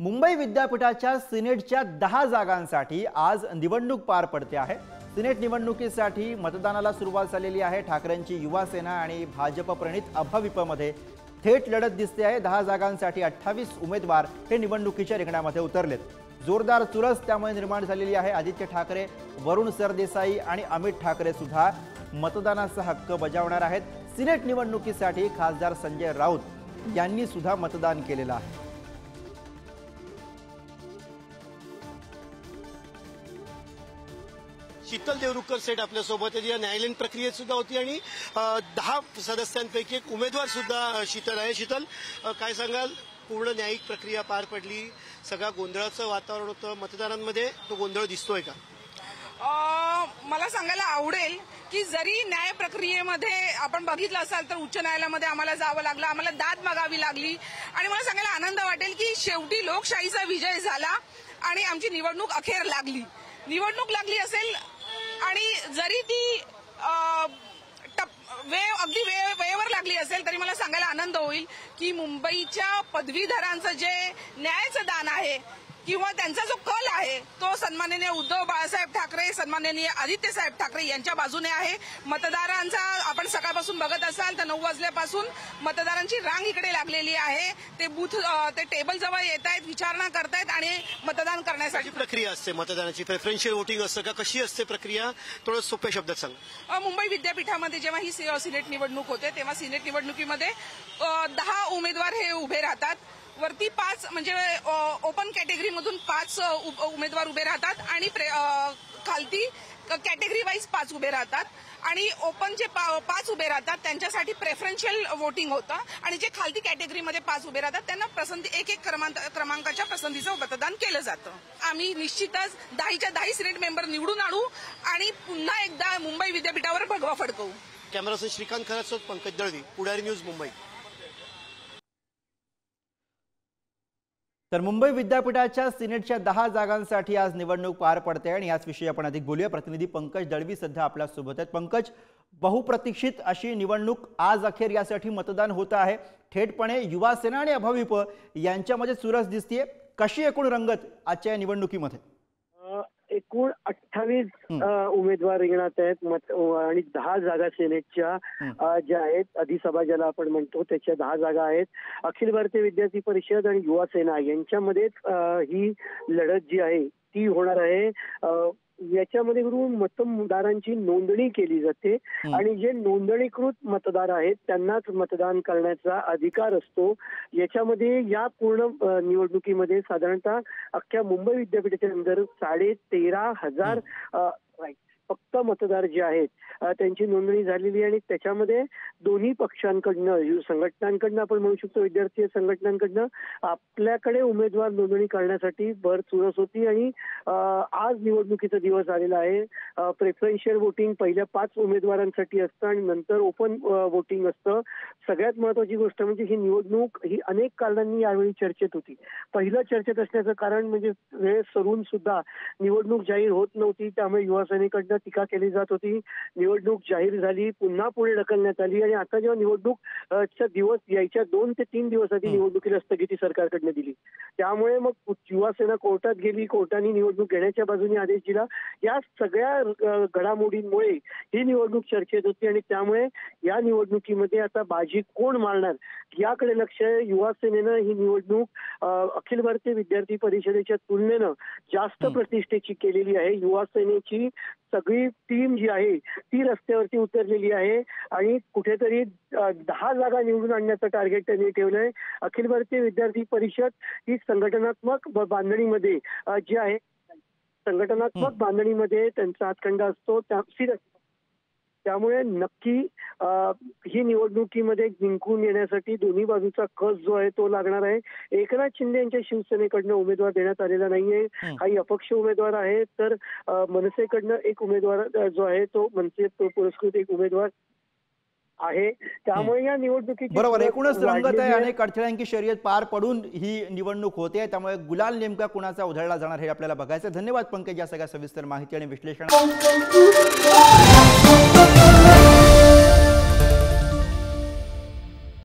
मुंबई विद्यापीठाच्या सिनेटच्या 10 जागांसाठी आज निवडणूक पार पडते आहे। सिनेट निवडणुकीसाठी मतदानाला सुरुवात झालेली आहे। ठाकरेंची युवा सेना आणि भाजप प्रणित अभाविपमध्ये थेट लढत दिसते आहे। 10 जागांसाठी 28 उमेदवार हे निवडणुकीच्या रिंगणामध्ये उतरलेत। जोरदार चुरस त्यामुळे निर्माण झालेली आहे। आदित्य ठाकरे, वरुण सरदेसाई आणि अमित ठाकरे सुद्धा मतदानाचा हक्क बजावणार आहेत। सिनेट निवडणुकीसाठी खासदार संजय राऊत यांनी सुद्धा मतदान केलेलं आहे। शीतल देवरुखकर सेठ आपल्या सोबत आहे, न्यायालयीन प्रक्रियेत सुद्धा होती आणि 10 सदस्यांपैकी एक उमेदवार सुद्धा शीतल आहे। शीतल, काय सांगाल? पूर्ण न्यायिक प्रक्रिया पार पडली, सगळा गोंधळाचं वातावरण होतं, मतदारांमध्ये तो गोंधळ दिसतोय का? मला सांगायला आवडेल की जरी न्याय प्रक्रियेमध्ये आपण बघितलं असाल तर उच्च न्यायालयामध्ये आम्हाला जावं लागलं, आम्हाला दाद मागावी लागली आणि मला सांगायला आनंद वाटेल की शेवटी लोकशाहीचा विजय झाला आणि आमची निवडणूक अखेर लागली। निवडणूक लागली असेल आणि जरी ती अगदी वेळेवर लागली असेल तरी मला सांगायला आनंद होईल की मुंबईच्या पदवीधरांचं जे न्यायाचं दान आहे किंवा त्यांचा जो कल आहे तो सन्माननीय उद्धव बाळासाहेब ठाकरे, सन्माननीय आदित्य साहेब ठाकरे यांच्या बाजूने आहे। मतदारांचा आपण सकाळपासून बघत असाल तर 9 वाजल्यापासून मतदारांची रांग इकडे लागलेली आहे। ते टेबल जवळ येत आहेत, विचारणा करतायत आणि मतदान करण्यासाठी प्रक्रिया असते। मतदानाची प्रेफरन्शियल वोटिंग असतं का? कशी असते प्रक्रिया? थोडं सोप्या शब्दात सांगा। मुंबई विद्यापीठामध्ये जेव्हा ही सिनेट निवडणूक होते तेव्हा सिनेट निवडणुकीमध्ये 10 उमेदवार हे उभे राहतात। वरती 5 म्हणजे ओपन कॅटेगरीमधून 5 उमेदवार उभे राहतात आणि खालती कॅटेगरी वाईज 5 उभे राहतात आणि ओपन जे 5 उभे राहतात त्यांच्यासाठी प्रेफरन्शियल वोटिंग होतं आणि जे खालती कॅटेगरीमध्ये 5 उभे राहतात त्यांना एक क्रमांकाच्या पसंतीचं मतदान केलं जातं। आम्ही निश्चितच 10च्या 10 सिनेट मेंबर निवडून आणू आणि पुन्हा एकदा मुंबई विद्यापीठावर भगवा फडकवू। कॅमेरापर्सन श्रीकांत खरात, पंकज दळवी, पुढारी न्यूज, मुंबई। तर मुंबई विद्यापीठाच्या सिनेटच्या 10 जागांसाठी आज निवडणूक पार पडते आणि याच विषयी आपण अधिक बोलूया। प्रतिनिधी पंकज दळवी सध्या आपल्या सोबत आहेत। पंकज, बहुप्रतीक्षित अशी निवडणूक आज अखेर यासाठी मतदान होत आहे। थेटपणे युवा सेना आणि अभाविप यांच्यामध्ये चुरस दिसतेय। कशी एकूण रंगत आजच्या निवडणुकीमध्ये? एकूण 28 उमेदवार रिंगणात आहेत आणि 10 जागा सिनेटच्या ज्या आहेत, अधिसभा ज्याला आपण म्हणतो त्याच्या 10 जागा आहेत। अखिल भारतीय विद्यार्थी परिषद आणि युवा सेना यांच्यामध्येच ही लढत जी आहे ती होणार आहे। याच्यामध्ये मतदारांची नोंदणी केली जाते आणि जे नोंदणीकृत मतदार आहेत त्यांनाच मतदान करण्याचा अधिकार असतो। याच्यामध्ये या पूर्ण निवडणुकीमध्ये साधारणतः अख्ख्या मुंबई विद्यापीठाच्या अंदर 13,500 फक्त मतदार जे आहेत त्यांची नोंदणी झालेली आणि त्याच्यामध्ये दोन्ही पक्षांकडनं, संघटनांकडनं आपण म्हणू शकतो, विद्यार्थी संघटनांकडनं आपल्याकडे उमेदवार नोंदणी करण्यासाठी भर चुरस होती आणि आज निवडणुकीचा दिवस आलेला आहे। प्रेफरन्शियल वोटिंग पहिल्या 5 उमेदवारांसाठी असतं आणि नंतर ओपन वोटिंग असतं। सगळ्यात महत्वाची गोष्ट म्हणजे ही निवडणूक ही अनेक कारणांनी यावेळी चर्चेत होती। पहिलं चर्चेत असण्याचं कारण म्हणजे वेळ सरून सुद्धा निवडणूक जाहीर होत नव्हती, त्यामुळे युवा सेनेकडनं टीका केली जात होती। निवडणूक जाहीर झाली, पुन्हा पुढे ढकलण्यात आली आणि आता जेव्हा निवडणूकचा दिवस यायच्या 2 ते 3 दिवस आधी निवडणुकीला स्थगिती सरकारकडनं दिली, त्यामुळे मग युवा सेना कोर्टात गेली, कोर्टाने निवडणूक घेण्याच्या बाजूने आदेश दिला। या सगळ्या घडामोडींमुळे ही निवडणूक चर्चेत होती आणि त्यामुळे या निवडणुकीमध्ये आता बाजी कोण मारणार याकडे लक्ष आहे। युवा सेनेनं ही निवडणूक अखिल भारतीय विद्यार्थी परिषदेच्या तुलनेनं जास्त प्रतिष्ठेची केलेली आहे। युवा सेनेची सगळी टीम जी आहे ती रस्त्यावरती उतरलेली आहे आणि कुठेतरी 10 जागा निवडून आणण्याचं टार्गेट त्यांनी ठेवलंय। अखिल भारतीय विद्यार्थी परिषद ही संघटनात्मक बांधणीमध्ये जी आहे, संघटनात्मक बांधणीमध्ये त्यांचा हातखंडा असतो, त्यामुळे नक्की ही निवडणुकीमध्ये जिंकून येण्यासाठी दोन्ही बाजूचा कस जो आहे तो लागणार आहे। एकनाथ शिंदे यांच्या शिवसेनेकडनं उमेदवार देण्यात आलेला नाहीये, काही अपक्ष उमेदवार आहेत, तर मनसेकडनं एक उमेदवार जो आहे तो मनसे पुरस्कृत एक उमेदवार आहे। त्यामुळे या निवडणुकीची बरोबर एकूणच रंगत आहे आणि अडथळ्यांची शर्यत पार पडून ही निवडणूक होते, त्यामुळे गुलाल नेमका कुणाचा उधळला जाणार हे आपल्याला बघायचं। धन्यवाद पंकज या सगळ्या सविस्तर माहिती आणि विश्लेषण।